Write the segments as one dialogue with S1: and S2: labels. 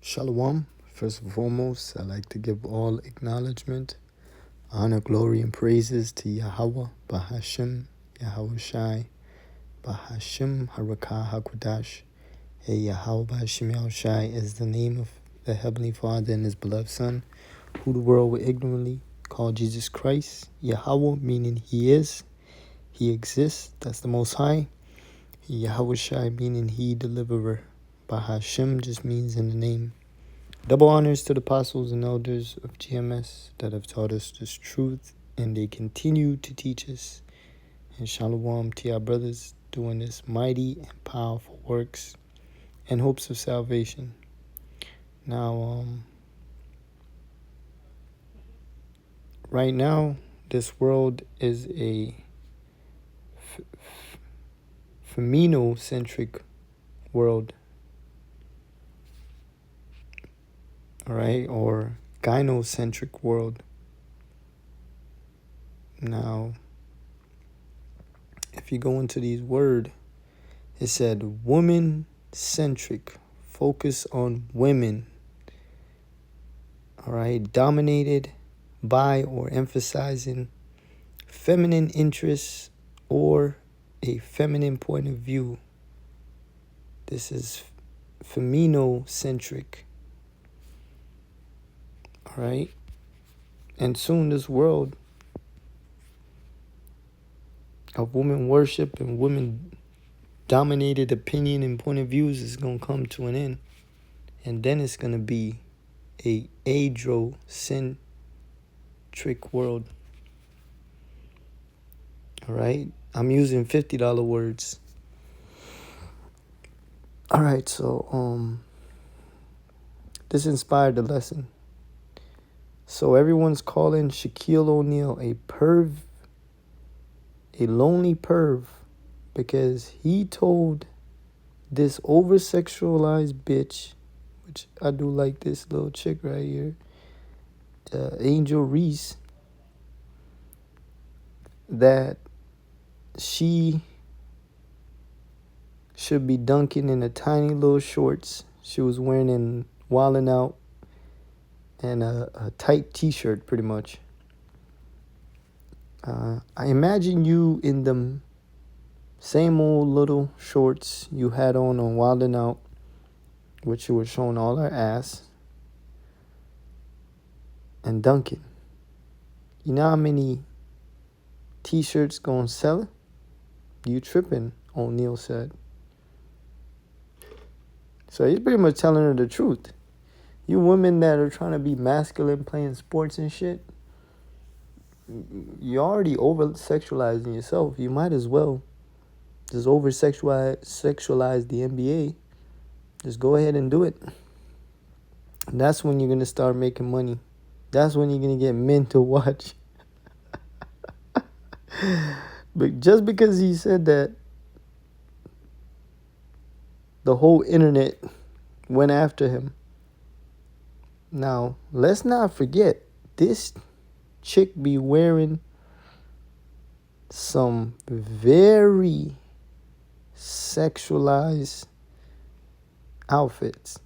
S1: Shalom. First and foremost, I'd like to give all acknowledgement, honor, glory, and praises to Yahweh, Bahashim, Yahweh Shai, Bahashim, Harakah, Hakwadash. Hey, Yahweh, Bahashim, Yahweh Shai is the name of the Heavenly Father and His beloved Son, who the world will ignorantly call Jesus Christ. Yahweh, meaning He is, He exists, that's the Most High. Yahweh Shai, meaning He deliverer. Bahashim just means in the name. Double honors to the apostles and elders of GMS that have taught us this truth, and they continue to teach us. And shalom to our brothers doing this mighty and powerful works and hopes of salvation. Now, right now, this world is a female-centric world. All right, or gynocentric world. Now, if you go into these words, it said woman-centric, focus on women. All right, dominated by or emphasizing feminine interests or a feminine point of view. This is female-centric. All right, and soon this world of women worship and women dominated opinion and point of views is going to come to an end. And then it's going to be a androcentric world. All right. I'm using $50 words. All right. So, this inspired the lesson. So everyone's calling Shaquille O'Neal a lonely perv, because he told this over-sexualized bitch, which I do like this little chick right here, Angel Reese, that she should be dunking in a tiny little shorts she was wearing in Wildin' Out and a tight t-shirt, pretty much. I imagine you in them same old little shorts you had on Wildin' Out, which you were showing all her ass, and dunking. You know how many t-shirts gonna sell it? You tripping, O'Neal said. So he's pretty much telling her the truth. You women that are trying to be masculine playing sports and shit, you're already over-sexualizing yourself. You might as well just over-sexualize the NBA. Just go ahead and do it. And that's when you're going to start making money. That's when you're going to get men to watch. But just because he said that, the whole internet went after him. Now, let's not forget, this chick be wearing some very sexualized outfits.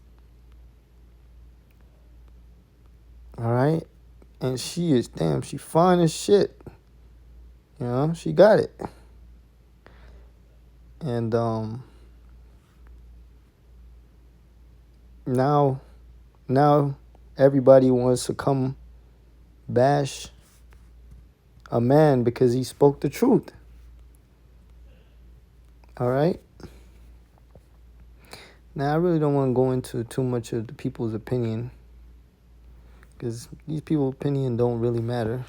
S1: All right? And she fine as shit. You know, she got it. And now everybody wants to come bash a man because he spoke the truth. All right? Now, I really don't want to go into too much of the people's opinion, because these people's opinion don't really matter.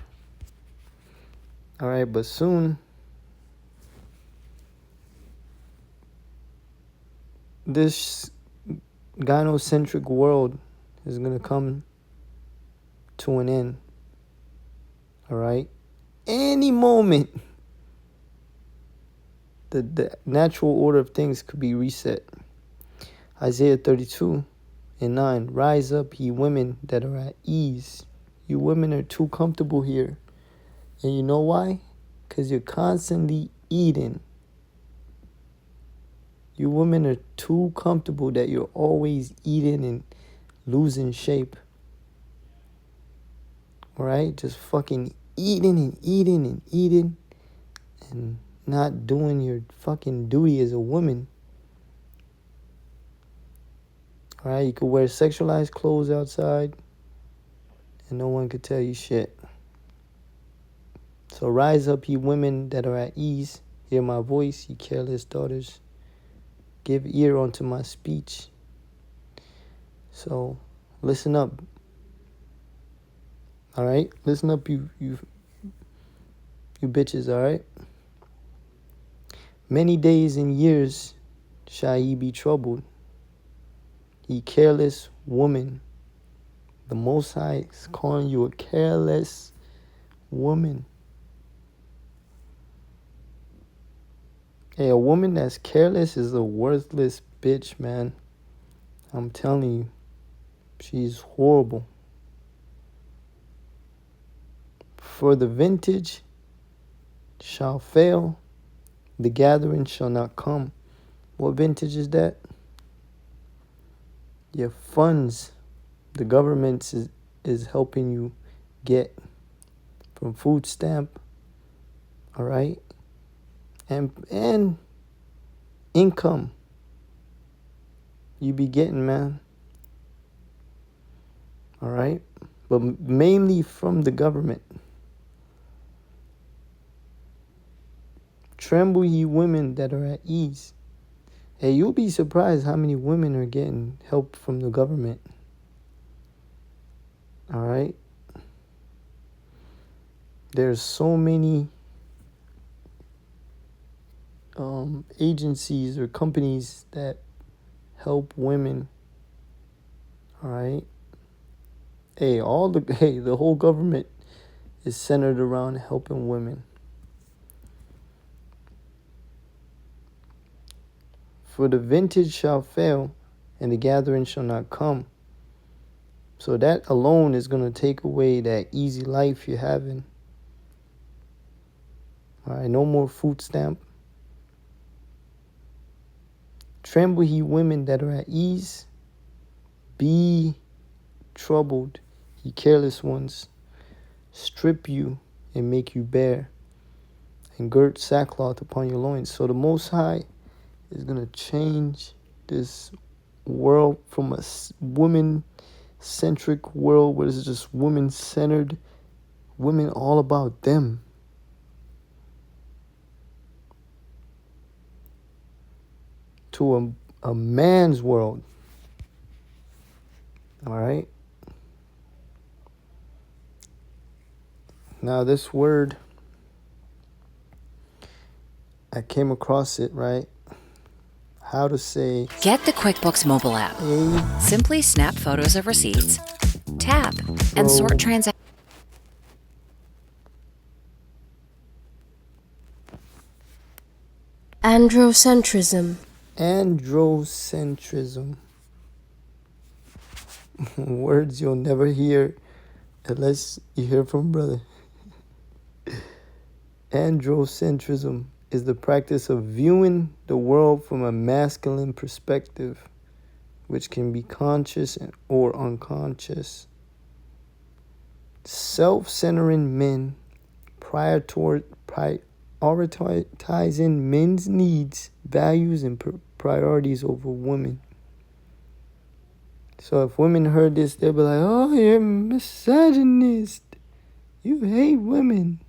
S1: All right, but soon this gynocentric world is going to come to an end. All right? Any moment, the natural order of things could be reset. Isaiah 32:9, rise up, ye women that are at ease. You women are too comfortable here. And you know why? Because you're constantly eating. You women are too comfortable that you're always eating and losing shape. Alright? Just fucking eating and eating and eating and not doing your fucking duty as a woman. Alright? You could wear sexualized clothes outside and no one could tell you shit. So rise up, ye women that are at ease. Hear my voice, ye careless daughters. Give ear unto my speech. So listen up. Alright? Listen up, you bitches, alright? Many days and years shall ye be troubled. Ye careless woman. The Most High is calling you a careless woman. Hey, a woman that's careless is a worthless bitch, man. I'm telling you. She's horrible. For the vintage shall fail, the gathering shall not come. What vintage is that? Your funds, the government is helping you get from food stamp, all right? And income you be getting, man. All right? But mainly from the government. Tremble, ye women that are at ease. Hey, you'll be surprised how many women are getting help from the government. All right? There's so many agencies or companies that help women. All right? Hey, the whole government is centered around helping women. For the vintage shall fail, and the gathering shall not come. So that alone is going to take away that easy life you're having. All right, no more food stamp. Tremble, ye women that are at ease. Be troubled, ye careless ones. Strip you and make you bare, and gird sackcloth upon your loins. So the Most High is going to change this world from a woman-centric world where it's just women-centered, women all about them, to a man's world. All right? Now this word, I came across it, right? How to say...
S2: Get the QuickBooks mobile app. Simply snap photos of receipts, tap, and sort transactions.
S3: Androcentrism.
S1: Androcentrism. Words you'll never hear unless you hear from brother. Androcentrism is the practice of viewing the world from a masculine perspective, which can be conscious or unconscious. Self-centering men prioritizing men's needs, values, and priorities over women. So if women heard this, they'll be like, oh, you're a misogynist. You hate women.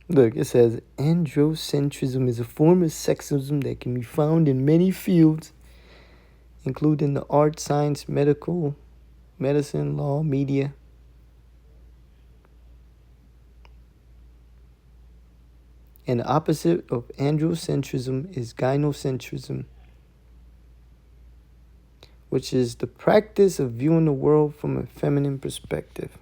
S1: Look, it says, androcentrism is a form of sexism that can be found in many fields, including the arts, science, medicine, law, media. And the opposite of androcentrism is gynocentrism, which is the practice of viewing the world from a feminine perspective.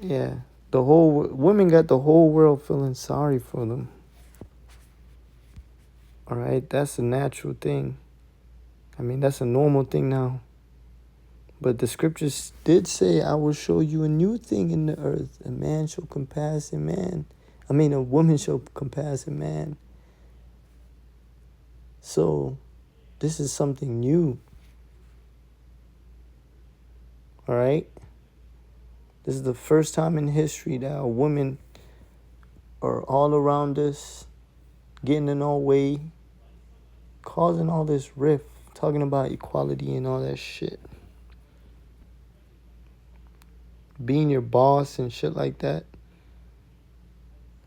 S1: Yeah, women got the whole world feeling sorry for them. All right, that's a natural thing. I mean, that's a normal thing now. But the scriptures did say, I will show you a new thing in the earth. A man shall compass a man A woman shall compass a man. So, this is something new. All right? This is the first time in history that women are all around us, getting in our way, causing all this rift, talking about equality and all that shit. Being your boss and shit like that.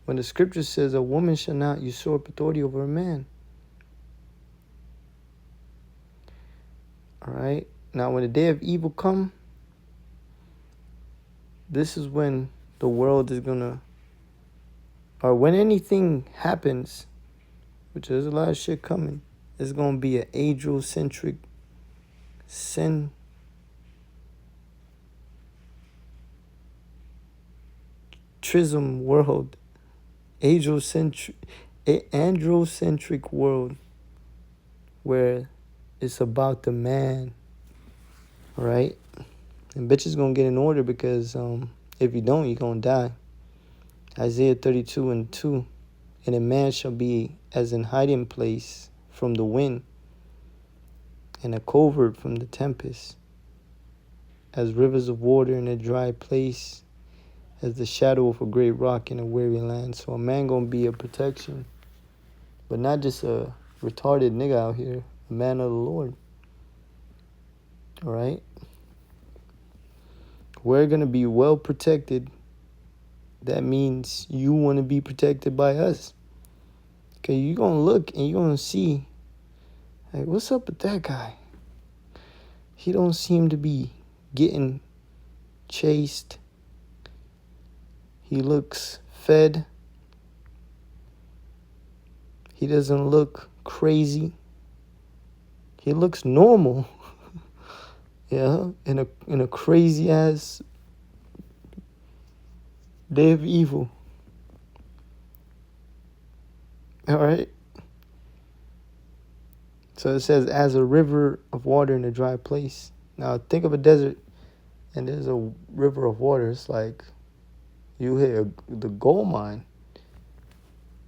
S1: When the scripture says a woman shall not usurp authority over a man. All right? Now, when the day of evil come, this is when the world is gonna, or when anything happens, which there's a lot of shit coming, it's gonna be an Androcentric centrism world. Androcentric world, where it's about the man, right? And bitches gonna get in order, because if you don't, you're gonna die. Isaiah 32:2, and a man shall be as an hiding place from the wind, and a covert from the tempest, as rivers of water in a dry place, as the shadow of a great rock in a weary land. So a man gonna be a protection, but not just a retarded nigga out here, a man of the Lord. All right? We're gonna be well protected. That means you want to be protected by us. Okay, you're gonna look and you're gonna see, like, what's up with that guy? He don't seem to be getting chased. He looks fed. He doesn't look crazy. He looks normal. Yeah, in a crazy ass day of evil. All right. So it says, as a river of water in a dry place. Now think of a desert, and there's a river of water. It's like you hit the gold mine.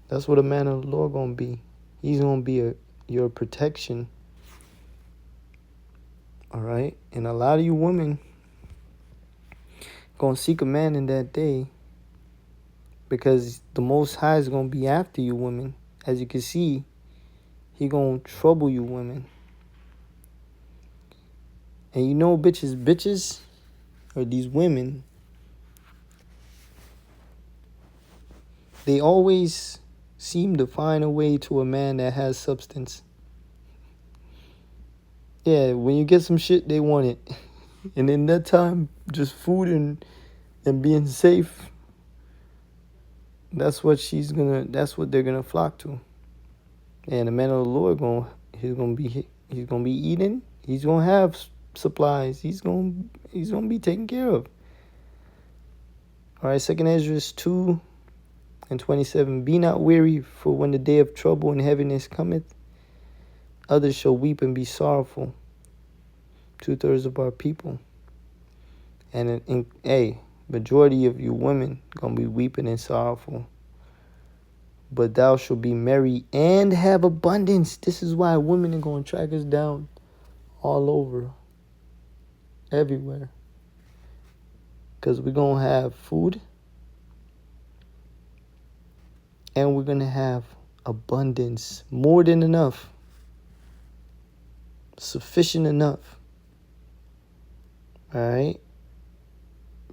S1: That's what a man of the Lord gonna be. He's gonna be your protection. All right, and a lot of you women gonna seek a man in that day, because the Most High is gonna be after you women. As you can see, he gonna trouble you women. And you know, bitches, or these women, they always seem to find a way to a man that has substance. Yeah, when you get some shit, they want it. And in that time, just food and being safe, that's what they're gonna flock to. And the man of the Lord he's gonna be eating, he's gonna have supplies, he's gonna be taken care of. All right, 2 Ezra 2:27. Be not weary, for when the day of trouble and heaviness cometh, others shall weep and be sorrowful. 2/3 of our people. And majority of you women gonna be weeping and sorrowful. But thou shalt be merry and have abundance. This is why women are gonna track us down all over, everywhere. Because we're gonna have food, and we're gonna have abundance, more than enough, sufficient enough. All right,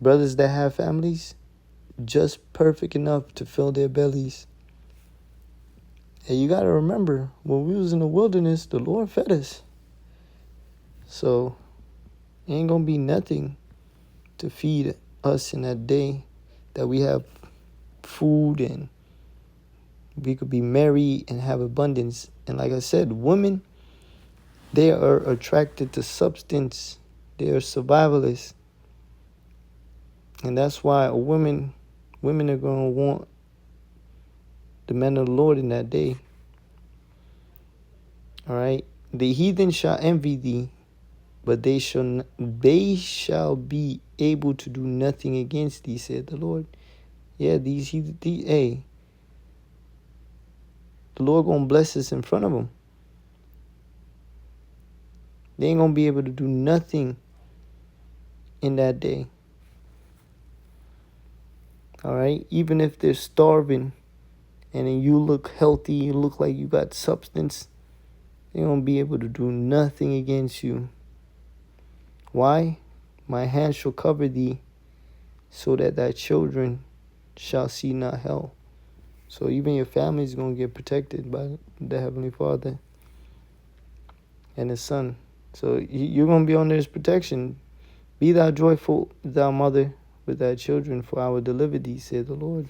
S1: brothers that have families, just perfect enough to fill their bellies. And you gotta remember, when we was in the wilderness, the Lord fed us. So it ain't gonna be nothing to feed us in that day that we have food and we could be merry and have abundance. And like I said, women, they are attracted to substance. They are survivalists. And that's why women are going to want the men of the Lord in that day. All right. The heathen shall envy thee, but they shall be able to do nothing against thee, said the Lord. Yeah, hey, the Lord gonna bless us in front of them. They ain't gonna be able to do nothing in that day. All right, even if they're starving, and then you look healthy, you look like you got substance, they won't be able to do nothing against you. Why? My hand shall cover thee, so that thy children shall see not hell. So even your family is going to get protected by the Heavenly Father and His Son. So you're going to be under His protection. Be thou joyful, thou mother, with thy children, for I will deliver thee, said the Lord.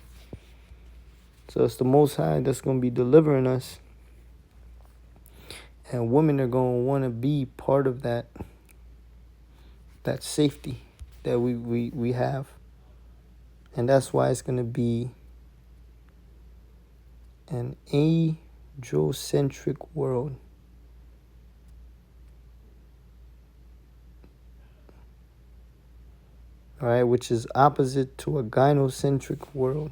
S1: So it's the Most High that's going to be delivering us. And women are going to want to be part of that safety that we have. And that's why it's going to be an androcentric world. All right, which is opposite to a gynocentric world,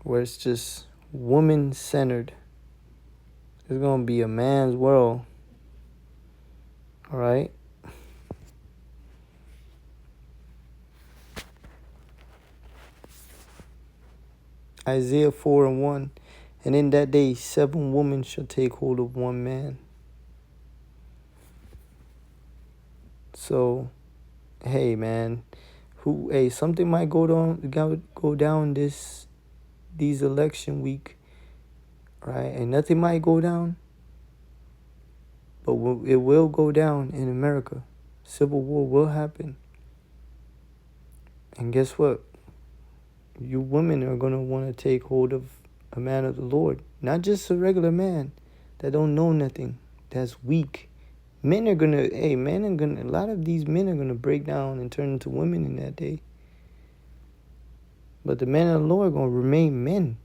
S1: where it's just woman-centered. It's going to be a man's world. All right? Isaiah 4:1. And in that day 7 women shall take hold of one man. So, hey man, something might go down these election week, right? And nothing might go down, but it will go down in America. Civil war will happen. And guess what? You women are going to want to take hold of a man of the Lord. Not just a regular man that don't know nothing, that's weak. A lot of these men are going to break down and turn into women in that day. But the men of the Lord are going to remain men.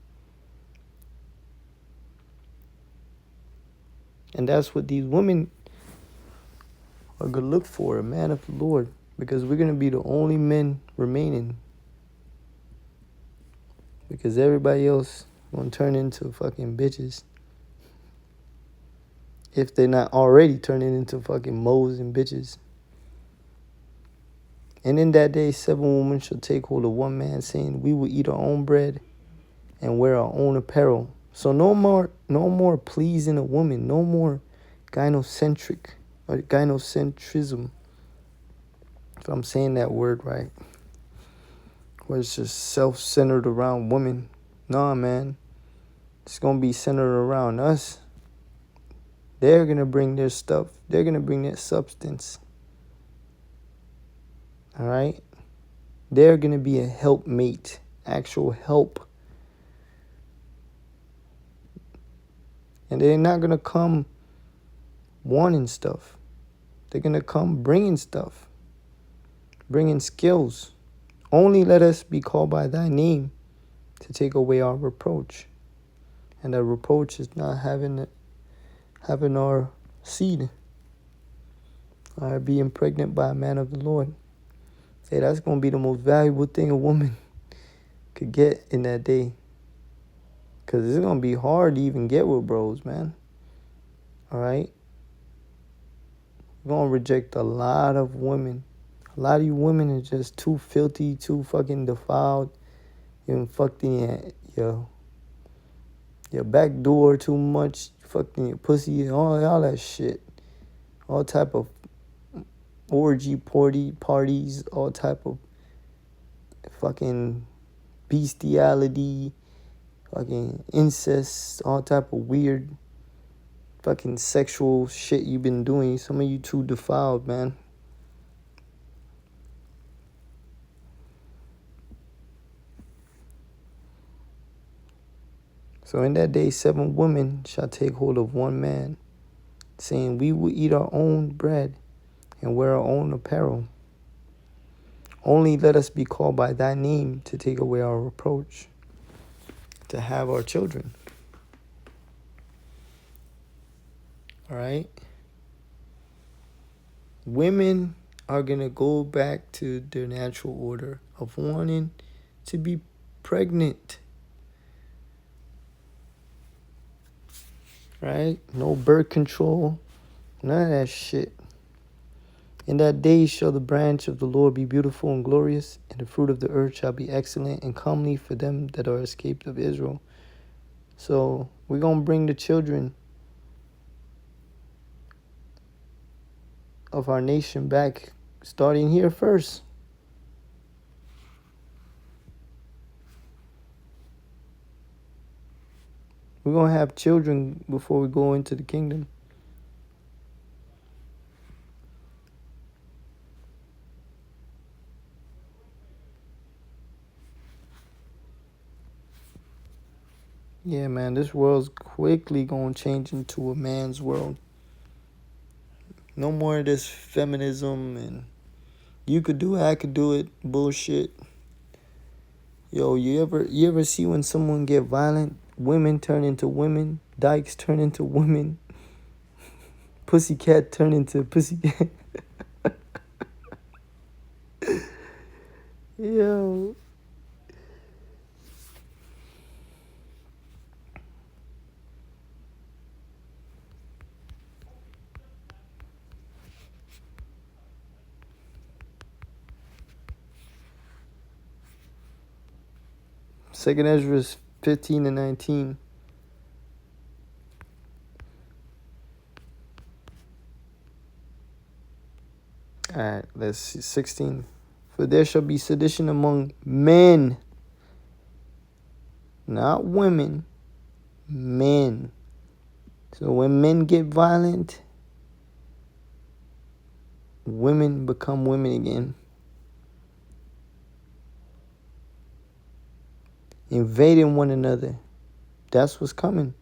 S1: And that's what these women are going to look for, a man of the Lord. Because we're going to be the only men remaining. Because everybody else going to turn into fucking bitches. If they're not already turning into fucking moles and bitches. And in that day 7 women shall take hold of one man, saying, we will eat our own bread and wear our own apparel. So no more pleasing a woman, no more gynocentric or gynocentrism, if I'm saying that word right, where it's just self-centered around women. Nah, man, it's gonna be centered around us. They're gonna bring their stuff. They're gonna bring their substance. All right, they're gonna be a helpmate, actual help. And they're not going to come wanting stuff. They're going to come bringing stuff, bringing skills. Only let us be called by thy name to take away our reproach. And that reproach is not having our seed. Or being pregnant by a man of the Lord. Hey, that's going to be the most valuable thing a woman could get in that day. Because it's going to be hard to even get with bros, man. All right? You're going to reject a lot of women. A lot of you women are just too filthy, too fucking defiled. You fucking your back door too much. Fucking your pussy, all that shit. All type of orgy parties. All type of fucking bestiality. Fucking incest, all type of weird fucking sexual shit you've been doing. Some of you too defiled, man. So in that day 7 women shall take hold of one man, saying, we will eat our own bread and wear our own apparel. Only let us be called by thy name to take away our reproach, to have our children. All right? Women are going to go back to their natural order of wanting to be pregnant. Right? No birth control. None of that shit. In that day shall the branch of the Lord be beautiful and glorious, and the fruit of the earth shall be excellent and comely for them that are escaped of Israel. So we're going to bring the children of our nation back, starting here first. We're going to have children before we go into the kingdom. Yeah, man, this world's quickly going to change into a man's world. No more of this feminism and you could do it, I could do it bullshit. Yo, you ever see when someone get violent? Women turn into women, dykes turn into women, pussycat turn into pussycat. Yo. Second Ezra 15 and 19. Alright, let's see. 16. For there shall be sedition among men, not women, men. So when men get violent, women become women again. Invading one another. That's what's coming.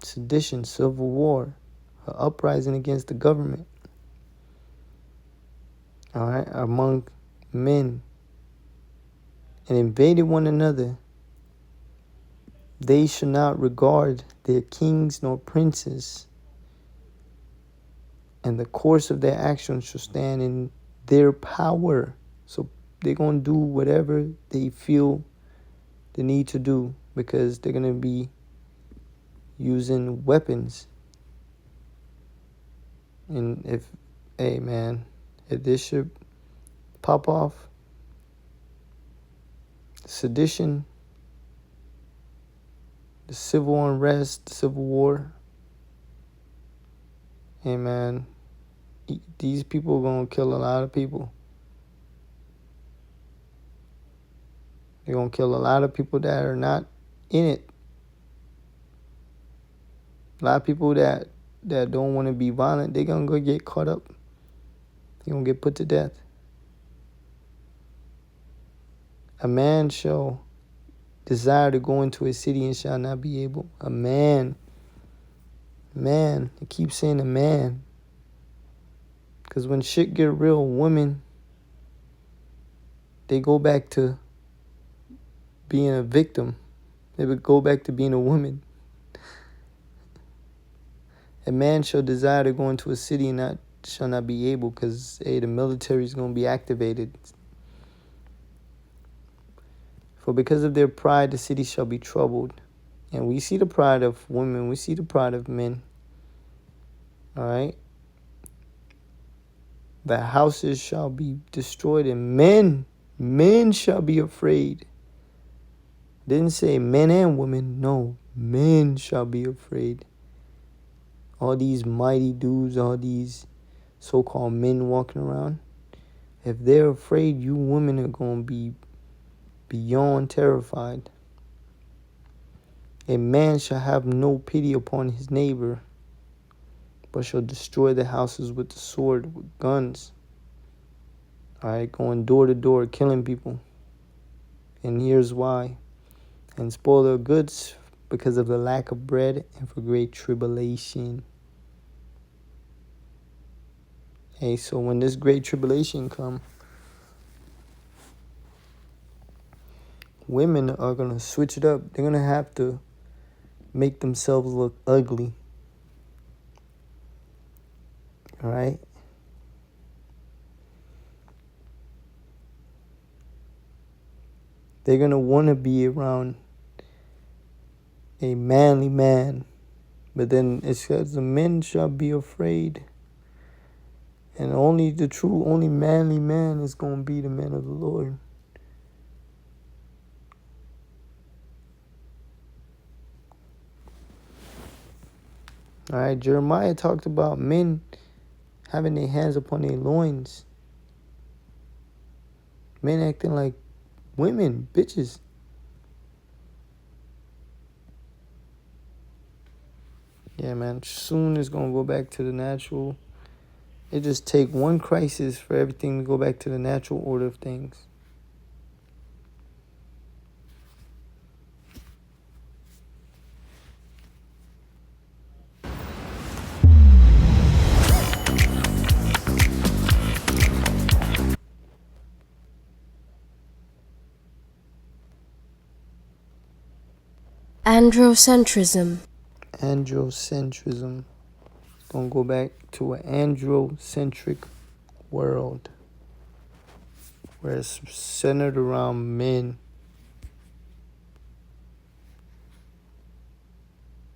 S1: Sedition, civil war, an uprising against the government. All right, among men. And invading one another. They shall not regard their kings nor princes, and the course of their actions shall stand in their power. So they're going to do whatever they feel the need to do, because they're going to be using weapons. And if this should pop off, sedition, the civil unrest, the civil war, hey man, these people are going to kill a lot of people. They're going to kill a lot of people that are not in it. A lot of people that don't want to be violent, they're going to go get caught up. They're going to get put to death. A man shall desire to go into a city and shall not be able. A man. Man. I keep saying a man. Because when shit get real, women, they go back to being a victim. They would go back to being a woman. A man shall desire to go into a city and shall not be able, because the military is going to be activated. For because of their pride, the city shall be troubled. And we see the pride of women. We see the pride of men. All right. The houses shall be destroyed, and men shall be afraid. Didn't say men and women. No, men shall be afraid. All these mighty dudes, all these so-called men walking around. If they're afraid, you women are going to be beyond terrified. A man shall have no pity upon his neighbor, but shall destroy the houses with the sword, with guns. All right, going door to door, killing people. And here's why. And spoil their goods because of the lack of bread and for great tribulation. Hey, so when this great tribulation come, women are going to switch it up. They're going to have to make themselves look ugly. All right? They're going to want to be around a manly man. But then it says the men shall be afraid. And only the true, only manly man is going to be the man of the Lord. All right, Jeremiah talked about men having their hands upon their loins. Men acting like women, bitches. Yeah, man, soon it's going to go back to the natural. It just take one crisis for everything to go back to the natural order of things.
S3: Androcentrism.
S1: Androcentrism. It's going to go back to an androcentric world where it's centered around men.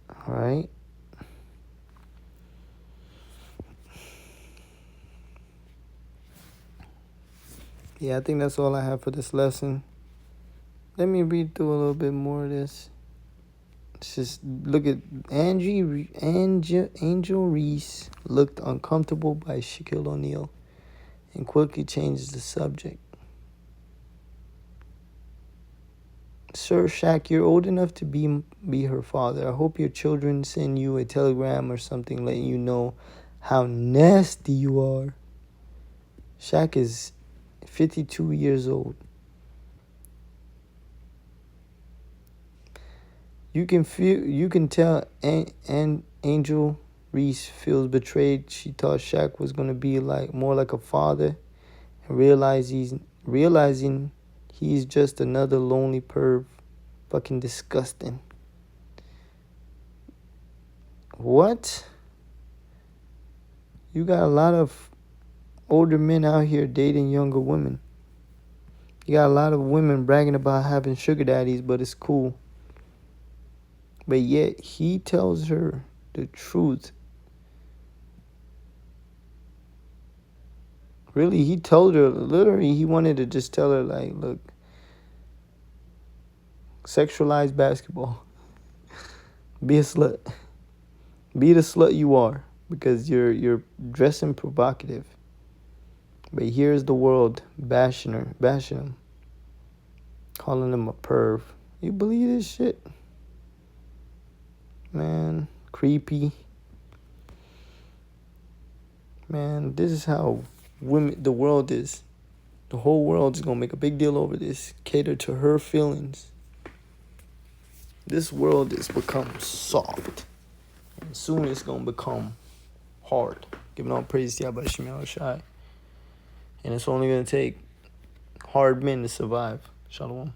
S1: All right? Yeah, I think that's all I have for this lesson. Let me read through a little bit more of this. Let's just look at Angel Reese looked uncomfortable by Shaquille O'Neal and quickly changes the subject. Sir Shaq, you're old enough to be her father. I hope your children send you a telegram or something letting you know how nasty you are. Shaq is 52 years old. You can tell Angel Reese feels betrayed. She thought Shaq was gonna be more like a father, and realizing he's just another lonely perv. Fucking disgusting. What? You got a lot of older men out here dating younger women. You got a lot of women bragging about having sugar daddies, but it's cool. But yet he tells her the truth. Really, he told her, literally, he wanted to just tell her, like, look, sexualize basketball. Be a slut. Be the slut you are, because you're dressing provocative. But here's the world bashing him, calling him a perv. You believe this shit? Man, creepy. Man, this is how the world is. The whole world is gonna make a big deal over this, cater to her feelings. This world has become soft, and soon it's gonna become hard. Giving all praise to Yahweh Shemel Shai. And it's only gonna take hard men to survive. Shalom.